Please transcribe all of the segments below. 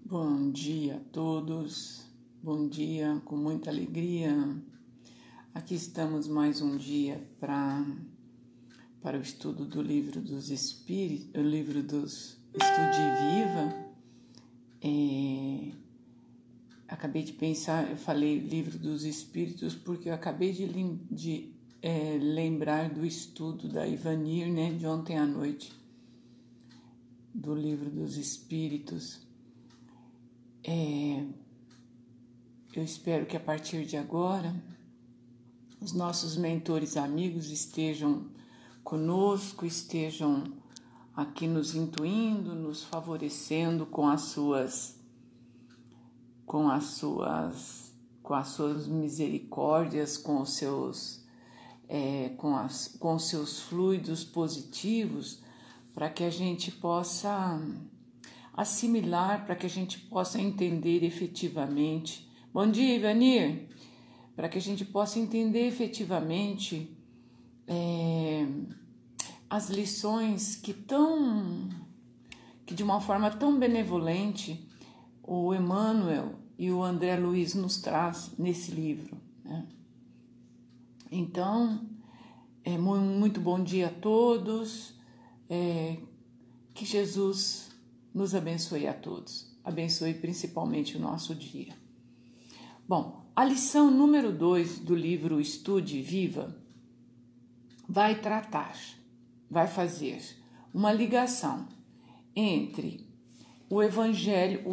Bom dia a todos, bom dia com muita alegria. Aqui estamos mais um dia para o estudo do livro dos Espíritos, o livro dos Estude Viva. Acabei de pensar, eu falei livro dos Espíritos porque eu acabei de lembrar do estudo da Ivanir, de ontem à noite, do livro dos Espíritos. Eu espero que a partir de agora os nossos mentores amigos estejam conosco, estejam aqui nos intuindo, nos favorecendo com as suas misericórdias, com os seus fluidos positivos, para que a gente possa assimilar, para que a gente possa entender efetivamente. Bom dia, Ivanir! Para que a gente possa entender efetivamente as lições que de uma forma tão benevolente o Emmanuel e o André Luiz nos traz nesse livro, né? Então, muito bom dia a todos, que Jesus nos abençoe a todos, abençoe principalmente o nosso dia. Bom, a lição número 2 do livro Estude Viva vai fazer uma ligação entre o Evangelho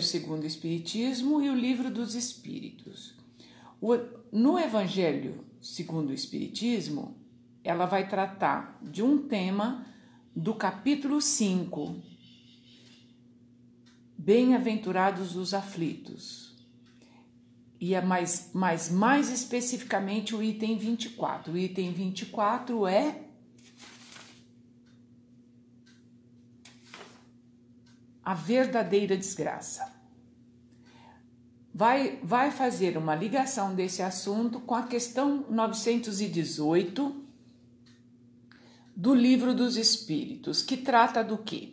segundo o Espiritismo e o Livro dos Espíritos. No Evangelho segundo o Espiritismo, ela vai tratar de um tema do capítulo 5, Bem-aventurados os aflitos, e mais especificamente o item 24. O item 24 é a verdadeira desgraça. Vai fazer uma ligação desse assunto com a questão 918 do Livro dos Espíritos, que trata do quê?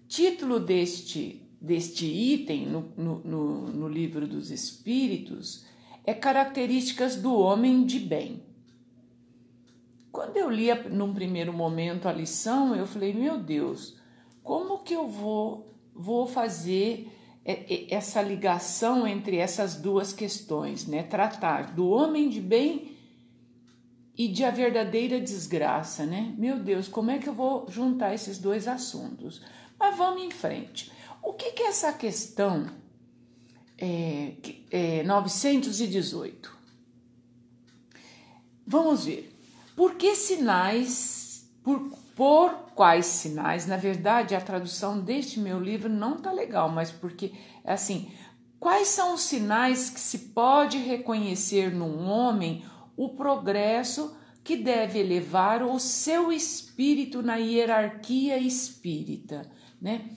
Título deste item no Livro dos Espíritos é Características do Homem de Bem. Quando eu li num primeiro momento a lição, eu falei, meu Deus, como que eu vou fazer essa ligação entre essas duas questões, né? Tratar do homem de bem e de a verdadeira desgraça, né? Meu Deus, como é que eu vou juntar esses dois assuntos? Mas vamos em frente. O que é essa questão 918? Vamos ver. Por que sinais, por quais sinais, na verdade a tradução deste meu livro não tá legal, mas porque, assim, quais são os sinais que se pode reconhecer num homem o progresso que deve elevar o seu espírito na hierarquia espírita, né?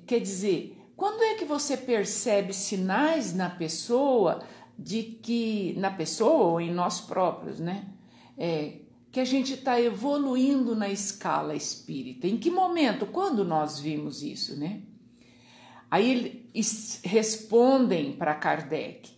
Quer dizer, quando é que você percebe sinais na pessoa ou em nós próprios, né? Que a gente está evoluindo na escala espírita. Em que momento? Quando nós vimos isso, né? Aí eles respondem para Kardec: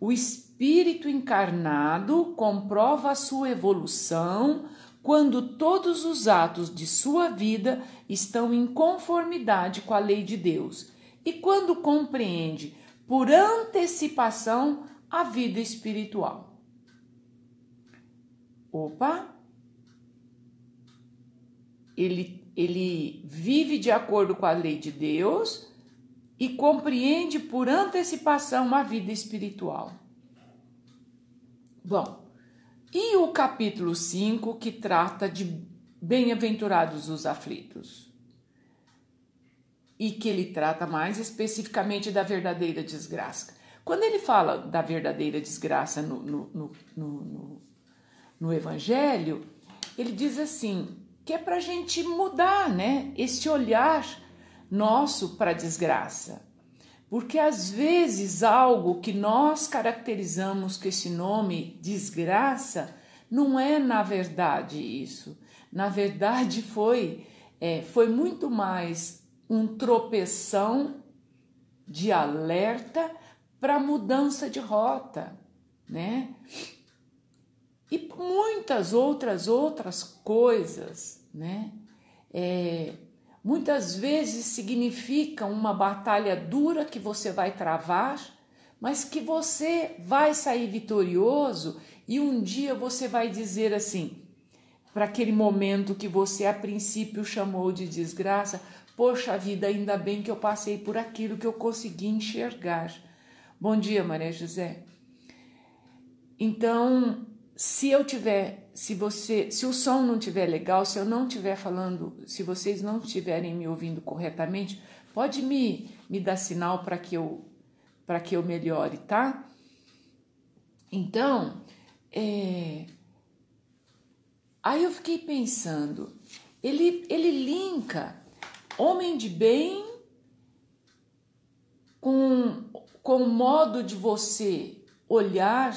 o espírito encarnado comprova a sua evolução quando todos os atos de sua vida estão em conformidade com a lei de Deus e quando compreende por antecipação a vida espiritual. Ele vive de acordo com a lei de Deus e compreende por antecipação a vida espiritual. Bom, e o capítulo 5, que trata de bem-aventurados os aflitos? E que ele trata mais especificamente da verdadeira desgraça. Quando ele fala da verdadeira desgraça no Evangelho, ele diz assim, que é para a gente mudar, né, esse olhar nosso para a desgraça. Porque às vezes algo que nós caracterizamos com esse nome desgraça não é na verdade isso. Na verdade foi muito mais um tropeção de alerta para mudança de rota, né? E muitas outras coisas, né? Muitas vezes significa uma batalha dura que você vai travar, mas que você vai sair vitorioso e um dia você vai dizer assim, para aquele momento que você a princípio chamou de desgraça, poxa vida, ainda bem que eu passei por aquilo que eu consegui enxergar. Bom dia, Maria José. Então, se o som não estiver legal, se eu não estiver falando, se vocês não estiverem me ouvindo corretamente, pode me dar sinal para que eu melhore, tá? Então, aí eu fiquei pensando, ele linka homem de bem com o modo de você olhar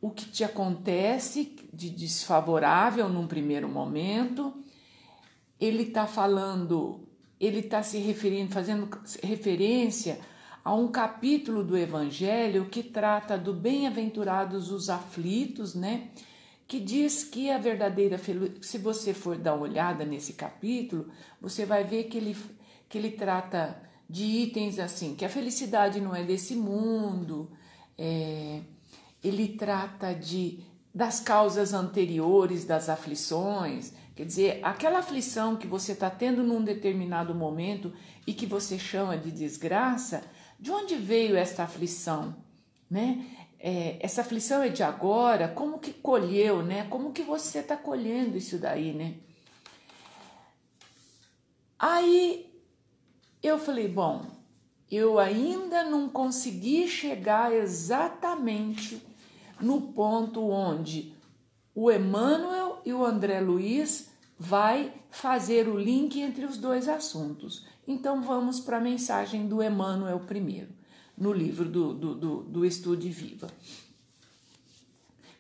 o que te acontece de desfavorável num primeiro momento. Ele está se referindo, fazendo referência a um capítulo do Evangelho que trata do bem-aventurados os aflitos, né? Que diz que a verdadeira felicidade, se você for dar uma olhada nesse capítulo, você vai ver que ele trata de itens assim, que a felicidade não é desse mundo, ele trata das causas anteriores das aflições, quer dizer, aquela aflição que você está tendo num determinado momento e que você chama de desgraça, de onde veio esta aflição, né? Essa aflição é de agora, como que colheu, né? Como que você está colhendo isso daí, né? Aí eu falei, bom, eu ainda não consegui chegar exatamente no ponto onde o Emmanuel e o André Luiz vai fazer o link entre os dois assuntos. Então vamos para a mensagem do Emmanuel primeiro, no livro do Estude Viva.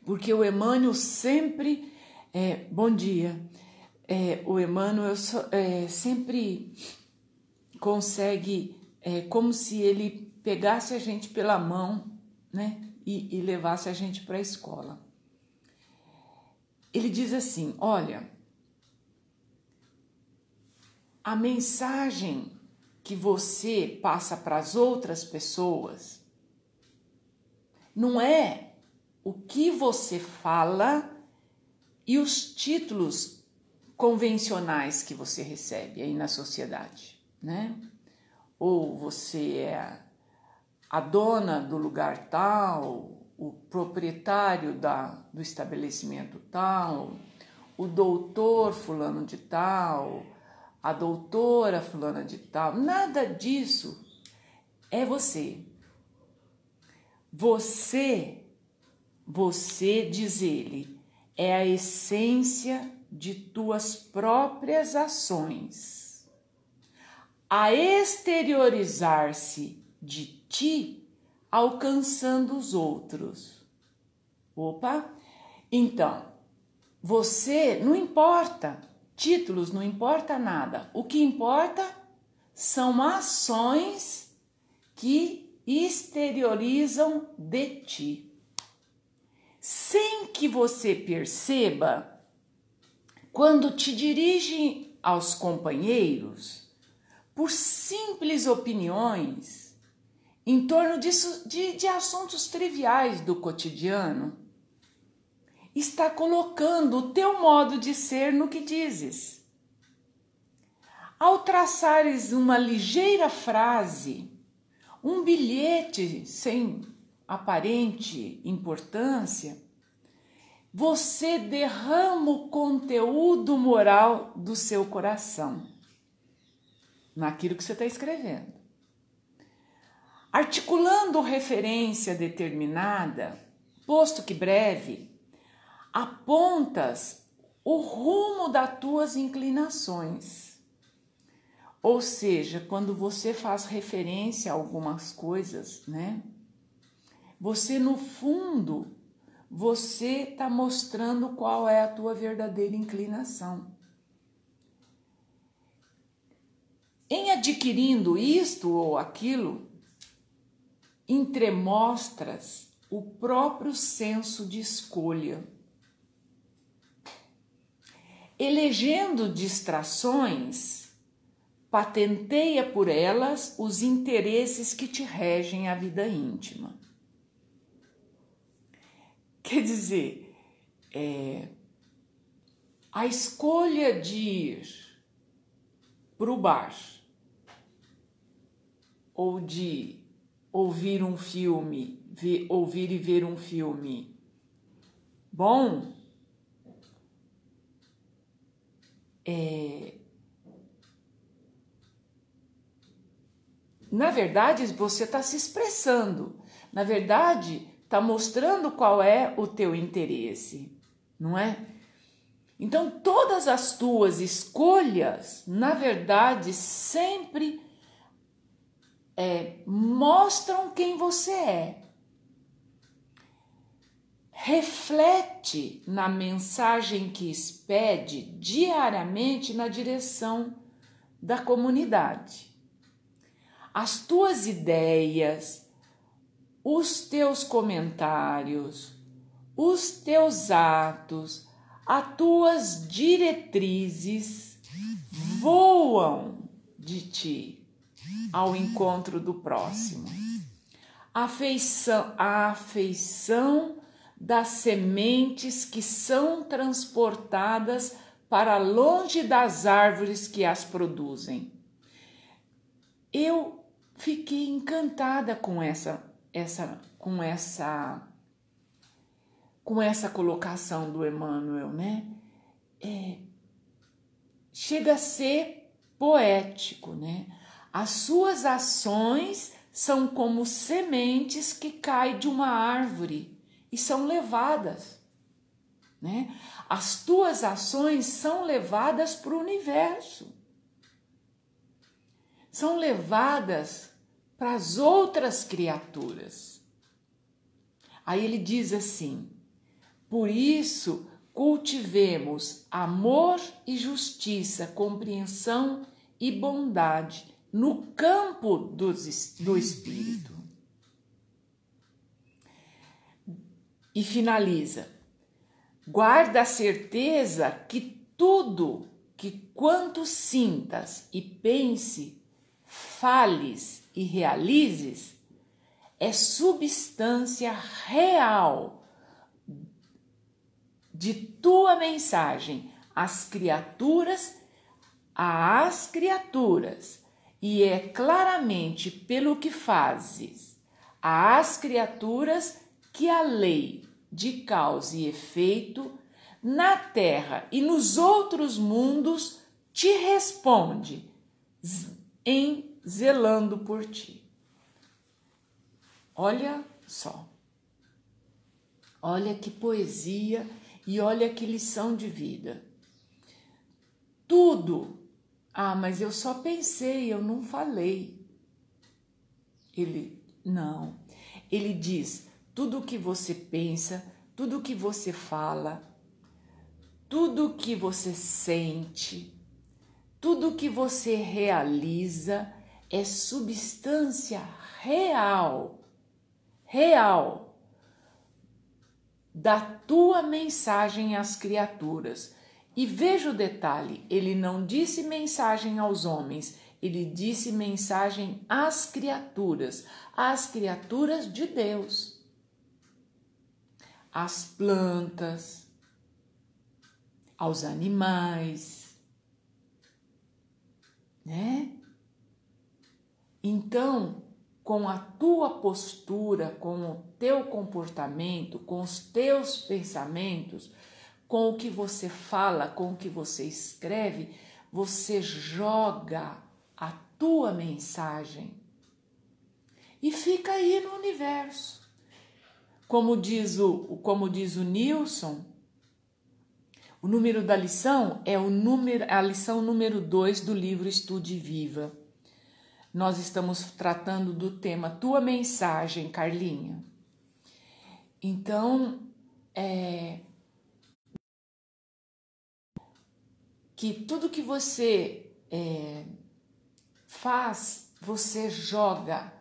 Porque o Emmanuel sempre, bom dia, o Emmanuel sempre consegue, como se ele pegasse a gente pela mão, né, e levasse a gente para a escola. Ele diz assim, olha, a mensagem que você passa para as outras pessoas não é o que você fala e os títulos convencionais que você recebe aí na sociedade, né? Ou você é a dona do lugar tal, o proprietário do estabelecimento tal, o doutor fulano de tal, a doutora fulana de tal. Nada disso é você. Você, diz ele, é a essência de tuas próprias ações. A exteriorizar-se de ti, alcançando os outros. Opa! Então, você, não importa, títulos, não importa nada. O que importa são ações que exteriorizam de ti. Sem que você perceba, quando te dirige aos companheiros, por simples opiniões, em torno de assuntos triviais do cotidiano, está colocando o teu modo de ser no que dizes. Ao traçares uma ligeira frase, um bilhete sem aparente importância, você derrama o conteúdo moral do seu coração naquilo que você está escrevendo. Articulando referência determinada, posto que breve, apontas o rumo das tuas inclinações. Ou seja, quando você faz referência a algumas coisas, né? Você, no fundo, você está mostrando qual é a tua verdadeira inclinação. Em adquirindo isto ou aquilo, entremostras o próprio senso de escolha, elegendo distrações, patenteia por elas os interesses que te regem a vida íntima. Quer dizer, a escolha de ir para o bar ou de ouvir um filme, ouvir e ver um filme bom, na verdade você está se expressando, na verdade está mostrando qual é o teu interesse, não é? Então todas as tuas escolhas, na verdade, sempre mostram quem você é. Reflete na mensagem que expede diariamente na direção da comunidade. As tuas ideias, os teus comentários, os teus atos, as tuas diretrizes voam de ti ao encontro do próximo. A afeição das sementes que são transportadas para longe das árvores que as produzem. Eu fiquei encantada com essa colocação do Emmanuel, né? Chega a ser poético, né? As suas ações são como sementes que caem de uma árvore e são levadas, né? As tuas ações são levadas para o universo, são levadas para as outras criaturas. Aí ele diz assim: por isso cultivemos amor e justiça, compreensão e bondade no campo do espírito. E finaliza: guarda a certeza que tudo que quanto sintas e pense, fales e realizes é substância real de tua mensagem às criaturas, e é claramente pelo que fazes às criaturas que a lei de causa e efeito na terra e nos outros mundos te responde em zelando por ti. Olha só, olha que poesia e olha que lição de vida. Tudo, mas eu só pensei, eu não falei. Ele diz: tudo que você pensa, tudo que você fala, tudo que você sente, tudo que você realiza é substância real da tua mensagem às criaturas. E veja o detalhe, ele não disse mensagem aos homens, ele disse mensagem às criaturas de Deus, às plantas, aos animais, né? Então, com a tua postura, com o teu comportamento, com os teus pensamentos, com o que você fala, com o que você escreve, você joga a tua mensagem e fica aí no universo. Como diz o Nilson, o número da lição é a lição número 2 do livro Estude Viva. Nós estamos tratando do tema Tua Mensagem, Carlinha. Então, que tudo que você faz, você joga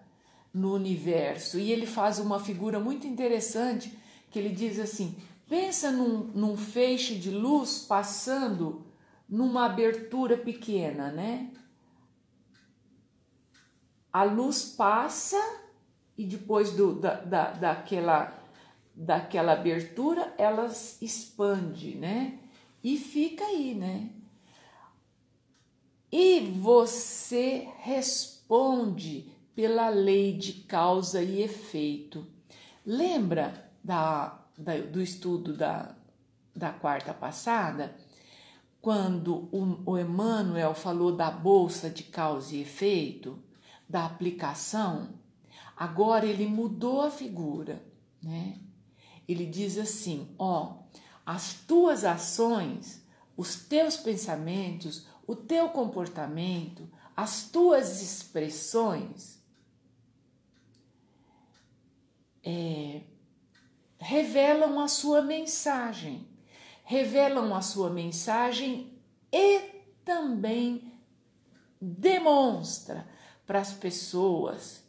no universo. E ele faz uma figura muito interessante, que ele diz assim, pensa num feixe de luz passando numa abertura pequena, né? A luz passa e depois daquela abertura, ela expande, né? E fica aí, né? E você responde pela lei de causa e efeito. Lembra do estudo da quarta passada? Quando o Emmanuel falou da bolsa de causa e efeito, da aplicação, agora ele mudou a figura, né? Ele diz assim, as tuas ações, os teus pensamentos, o teu comportamento, as tuas expressões revelam a sua mensagem. Revelam a sua mensagem e também demonstra para as pessoas.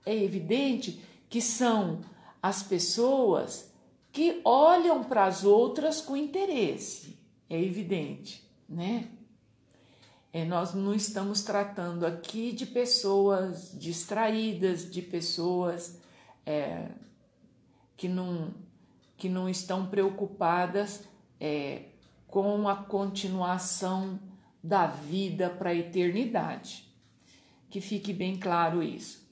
É evidente que são as pessoas que olham para as outras com interesse. É evidente, né? Nós não estamos tratando aqui de pessoas distraídas, de pessoas que não estão preocupadas com a continuação da vida para a eternidade. Que fique bem claro isso.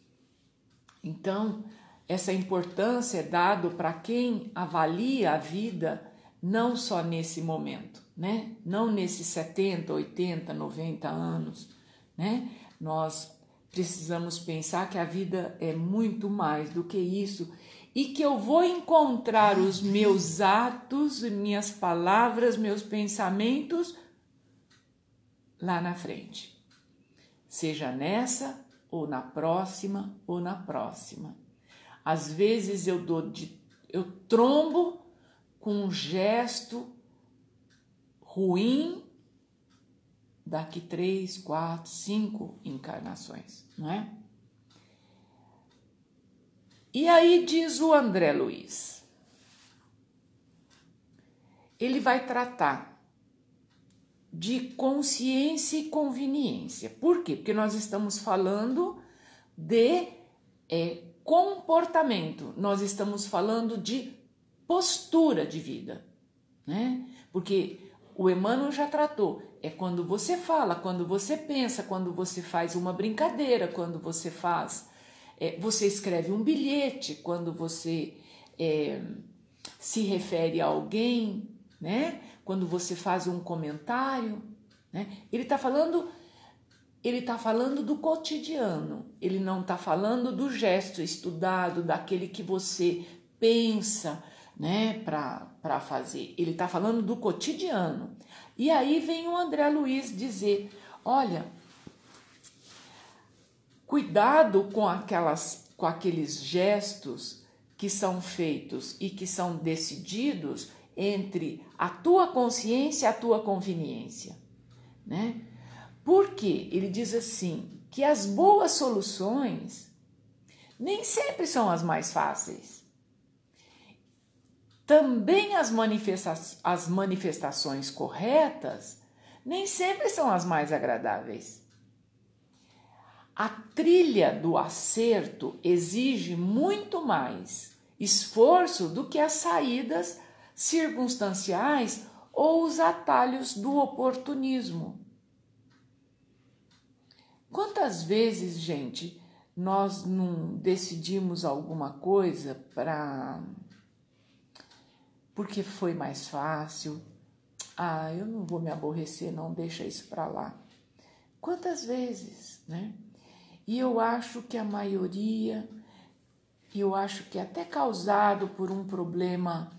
Então, essa importância é dada para quem avalia a vida não só nesse momento, né? Não nesses 70, 80, 90 anos, né? Nós precisamos pensar que a vida é muito mais do que isso e que eu vou encontrar os meus atos, minhas palavras, meus pensamentos lá na frente. Seja nessa ou na próxima ou na próxima. Às vezes eu trombo com um gesto ruim daqui 3, 4, 5 encarnações, não é? E aí diz o André Luiz, ele vai tratar de consciência e conveniência. Por quê? Porque nós estamos falando de comportamento, nós estamos falando de postura de vida, né? Porque o Emmanuel já tratou, é quando você fala, quando você pensa, quando você faz uma brincadeira, quando você você escreve um bilhete, quando você se refere a alguém, né? Quando você faz um comentário, né? Ele está falando do cotidiano, ele não está falando do gesto estudado, daquele que você pensa, né, para fazer. Ele está falando do cotidiano. E aí vem o André Luiz dizer, olha, cuidado com aqueles gestos que são feitos e que são decididos entre a tua consciência e a tua conveniência, né? Porque ele diz assim, que as boas soluções nem sempre são as mais fáceis. Também as manifestações corretas nem sempre são as mais agradáveis. A trilha do acerto exige muito mais esforço do que as saídas circunstanciais ou os atalhos do oportunismo. Quantas vezes, gente, nós não decidimos alguma coisa porque foi mais fácil? Eu não vou me aborrecer, não, deixa isso para lá. Quantas vezes, né? E eu acho que a maioria, eu acho que até causado por um problema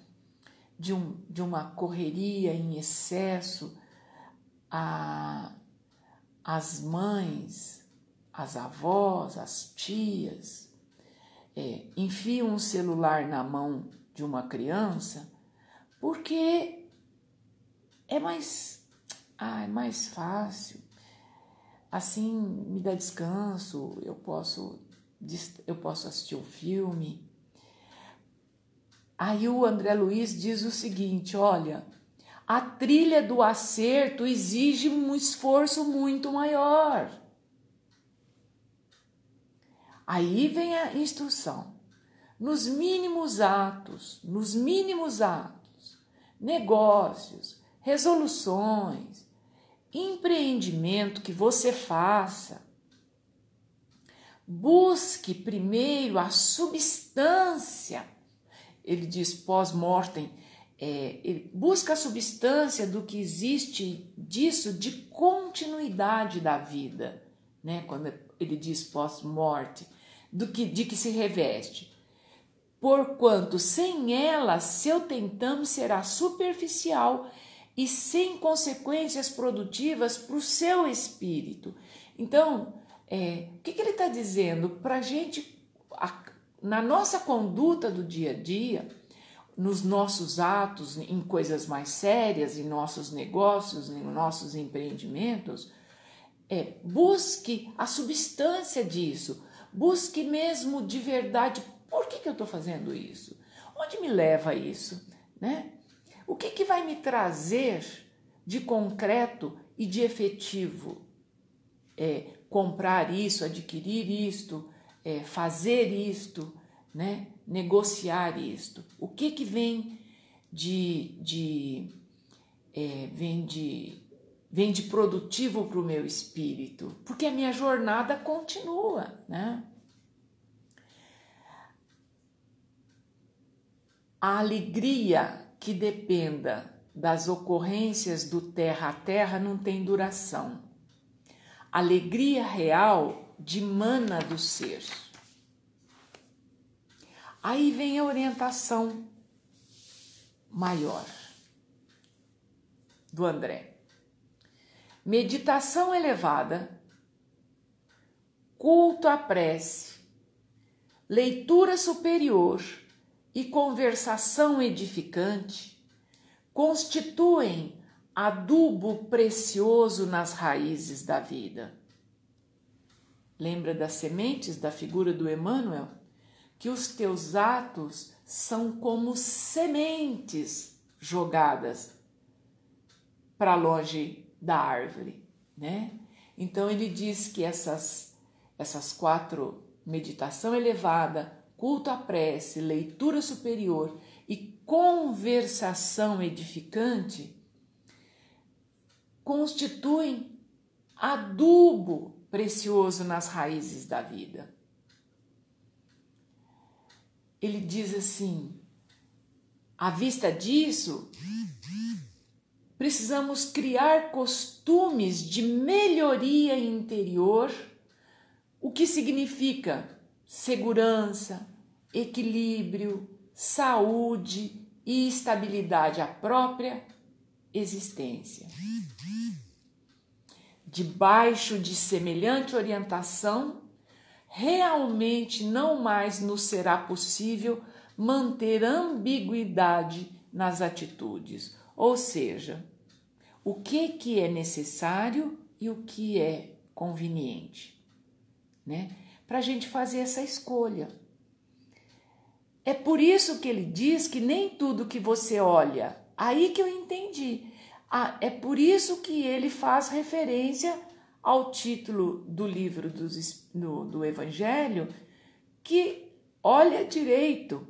de uma correria em excesso, as mães, as avós, as tias, enfiam um celular na mão de uma criança porque é mais fácil, assim me dá descanso, eu posso eu posso assistir um filme. Aí o André Luiz diz o seguinte, olha, a trilha do acerto exige um esforço muito maior. Aí vem a instrução. Nos mínimos atos, negócios, resoluções, empreendimento que você faça, busque primeiro a substância. Ele diz pós-mortem, busca a substância do que existe disso de continuidade da vida, né? Quando ele diz pós-morte, de que se reveste. Porquanto sem ela, seu tentame será superficial e sem consequências produtivas para o seu espírito. Então, o que ele está dizendo? Para a gente, na nossa conduta do dia a dia, nos nossos atos, em coisas mais sérias, em nossos negócios, em nossos empreendimentos, busque a substância disso, busque mesmo de verdade. Por que eu estou fazendo isso? Onde me leva isso? Né? O que vai me trazer de concreto e de efetivo? Comprar isso, adquirir isto, fazer isto, né? Negociar isto. O que vem vem de produtivo para o meu espírito? Porque a minha jornada continua, né? A alegria que dependa das ocorrências do terra a terra não tem duração. A alegria real dimana do ser. Aí vem a orientação maior do André. Meditação elevada, culto à prece, leitura superior e conversação edificante constituem adubo precioso nas raízes da vida. Lembra das sementes da figura do Emmanuel? Que os teus atos são como sementes jogadas para longe da árvore, né? Então ele diz que essas 4, meditação elevada, culto à prece, leitura superior e conversação edificante, constituem adubo precioso nas raízes da vida. Ele diz assim, à vista disso, precisamos criar costumes de melhoria interior, o que significa segurança, equilíbrio, saúde e estabilidade à própria existência. Debaixo de semelhante orientação, realmente não mais nos será possível manter ambiguidade nas atitudes, ou seja, o que é necessário e o que é conveniente, né? Para a gente fazer essa escolha. É por isso que ele diz que nem tudo que você olha, aí que eu entendi. É por isso que ele faz referência ao título do livro do Evangelho, que olha direito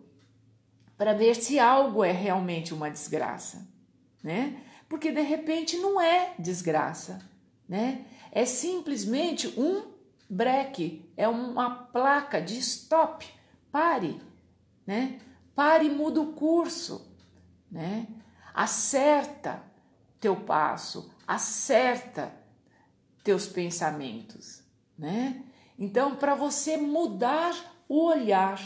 para ver se algo é realmente uma desgraça, né? Porque de repente não é desgraça, né? É simplesmente um breque, é uma placa de stop, pare, né? Pare e muda o curso, né? Acerta teu passo, acerta teus pensamentos, né? Então, para você mudar o olhar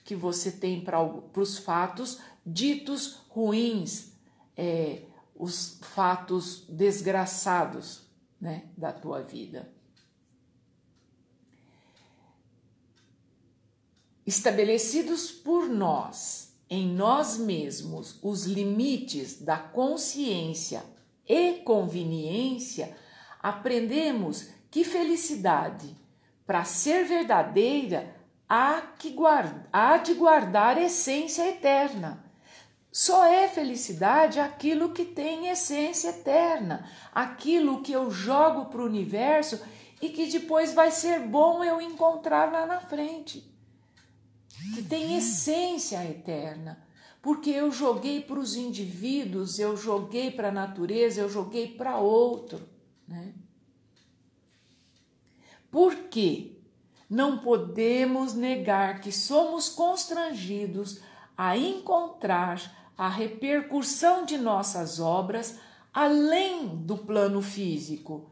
que você tem para os fatos ditos ruins, os fatos desgraçados, né, da tua vida. Estabelecidos por nós, em nós mesmos, os limites da consciência e conveniência, aprendemos que felicidade, para ser verdadeira, há de guardar essência eterna. Só é felicidade aquilo que tem essência eterna, aquilo que eu jogo para o universo e que depois vai ser bom eu encontrar lá na frente, que tem essência eterna, porque eu joguei para os indivíduos, eu joguei para a natureza, eu joguei para outro, né? Por quê? Não podemos negar que somos constrangidos a encontrar a repercussão de nossas obras além do plano físico.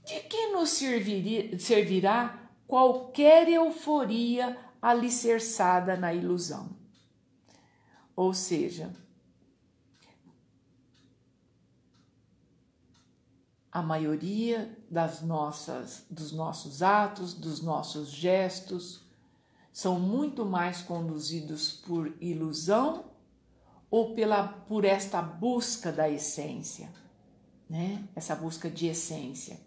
De que nos servirá qualquer euforia alicerçada na ilusão? Ou seja, a maioria dos nossos atos, dos nossos gestos, são muito mais conduzidos por ilusão ou por esta busca da essência, né? Essa busca de essência.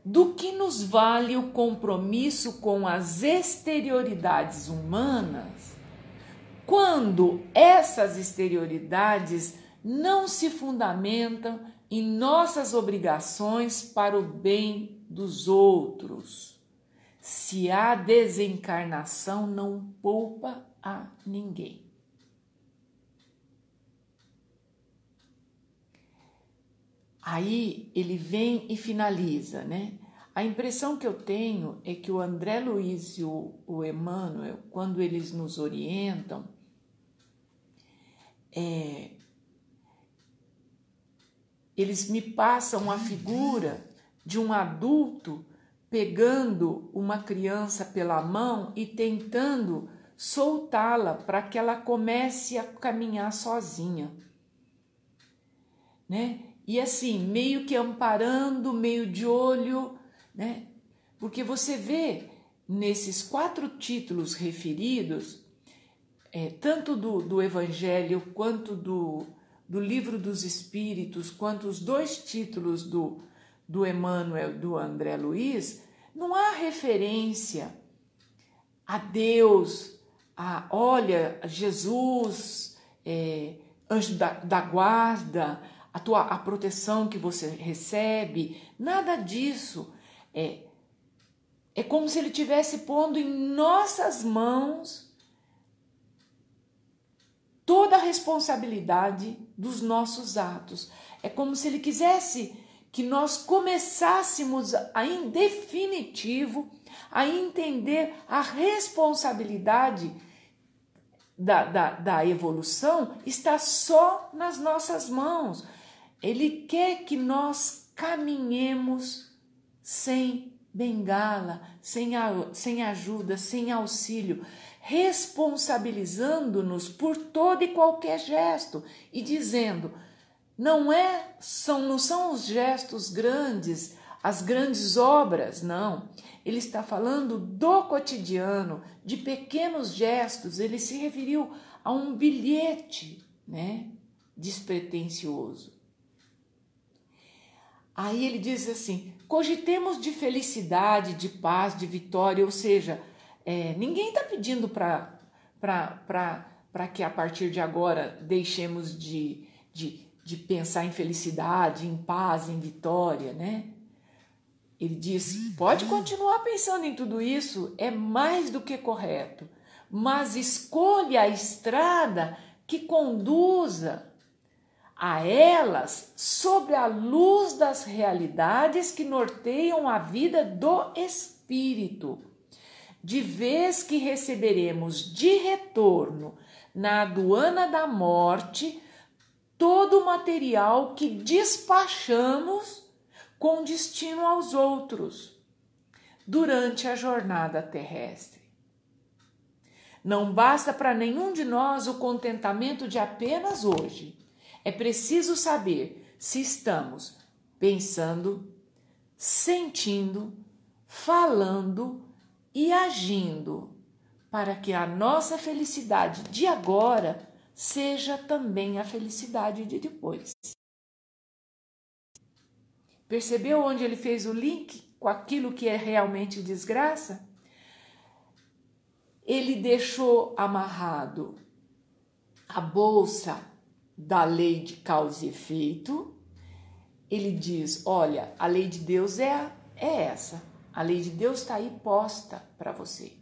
Do que nos vale o compromisso com as exterioridades humanas quando essas exterioridades não se fundamentam em nossas obrigações para o bem dos outros? Se a desencarnação não poupa a ninguém. Aí ele vem e finaliza, né? A impressão que eu tenho é que o André Luiz e o Emmanuel, quando eles nos orientam, eles me passam a figura de um adulto pegando uma criança pela mão e tentando soltá-la para que ela comece a caminhar sozinha, né? E assim, meio que amparando, meio de olho, né? Porque você vê nesses 4 títulos referidos, tanto do Evangelho quanto do Livro dos Espíritos, quanto os 2 títulos do Emmanuel e do André Luiz, não há referência a Deus, olha, Jesus, anjo da guarda, a proteção que você recebe, nada disso. É como se ele estivesse pondo em nossas mãos toda a responsabilidade dos nossos atos. É como se ele quisesse que nós começássemos em definitivo a entender a responsabilidade da evolução está só nas nossas mãos. Ele quer que nós caminhemos sem bengala, sem ajuda, sem auxílio, responsabilizando-nos por todo e qualquer gesto e dizendo, não são os gestos grandes, as grandes obras, não. Ele está falando do cotidiano, de pequenos gestos. Ele se referiu a um bilhete, né, despretensioso. Aí ele diz assim, cogitemos de felicidade, de paz, de vitória, ou seja, ninguém está pedindo para que a partir de agora deixemos de pensar em felicidade, em paz, em vitória, né? Ele diz, pode continuar pensando em tudo isso, é mais do que correto, mas escolha a estrada que conduza a elas sobre a luz das realidades que norteiam a vida do espírito, de vez que receberemos de retorno na aduana da morte todo o material que despachamos com destino aos outros durante a jornada terrestre. Não basta para nenhum de nós o contentamento de apenas hoje. É preciso saber se estamos pensando, sentindo, falando e agindo para que a nossa felicidade de agora seja também a felicidade de depois. Percebeu onde ele fez o link com aquilo que é realmente desgraça? ele deixou amarrado a bolsa da lei de causa e efeito. Ele diz, olha, a lei de Deus é essa. A lei de Deus está aí posta para você.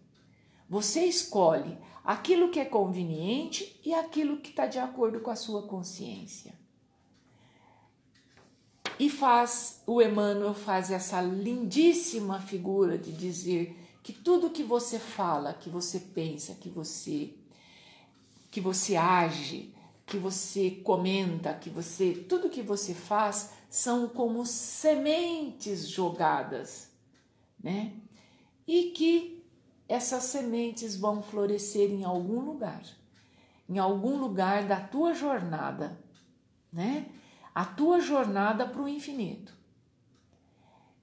Você escolhe aquilo que é conveniente e aquilo que está de acordo com a sua consciência. E o Emmanuel faz essa lindíssima figura de dizer que tudo que você fala, que você pensa, que você age, que você comenta, tudo que você faz são como sementes jogadas, né? E que essas sementes vão florescer em algum lugar da tua jornada, né? A tua jornada para o infinito.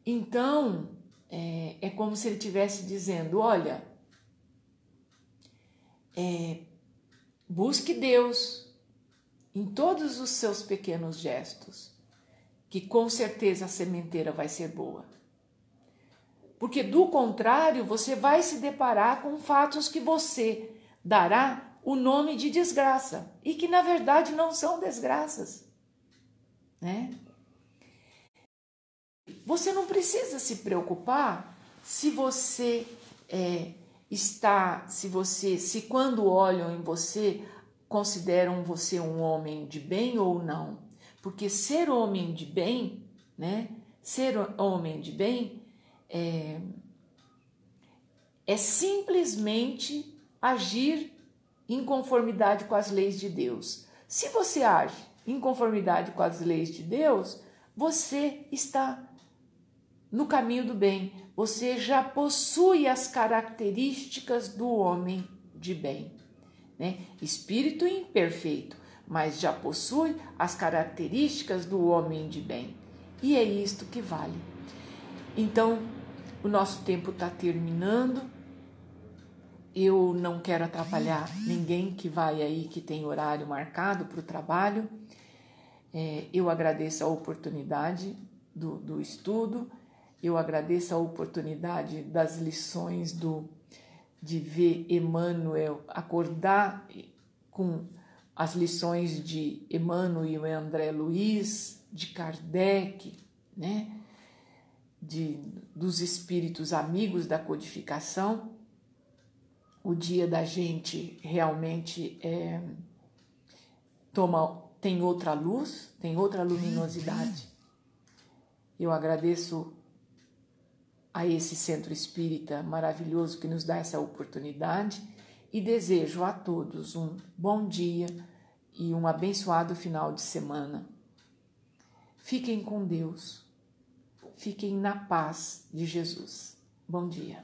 Então, é como se ele estivesse dizendo, olha, busque Deus em todos os seus pequenos gestos, que com certeza a sementeira vai ser boa. Porque do contrário, você vai se deparar com fatos que você dará o nome de desgraça e que na verdade não são desgraças, né? Você não precisa se preocupar se você se quando olham em você consideram você um homem de bem ou não, porque ser homem de bem, né? Ser homem de bem é simplesmente agir em conformidade com as leis de Deus. Se você age em conformidade com as leis de Deus, você está no caminho do bem. Você já possui as características do homem de bem, né? Espírito imperfeito, mas já possui as características do homem de bem. E é isto que vale. Então, o nosso tempo está terminando. Eu não quero atrapalhar ninguém que vai aí, que tem horário marcado para o trabalho. Eu agradeço a oportunidade do estudo, eu agradeço a oportunidade das lições de ver Emmanuel, acordar com as lições de Emmanuel e André Luiz, de Kardec, né? Dos espíritos amigos da codificação. O dia da gente realmente tem outra luz, tem outra luminosidade. Eu agradeço a esse centro espírita maravilhoso que nos dá essa oportunidade e desejo a todos um bom dia e um abençoado final de semana. Fiquem com Deus, fiquem na paz de Jesus. Bom dia.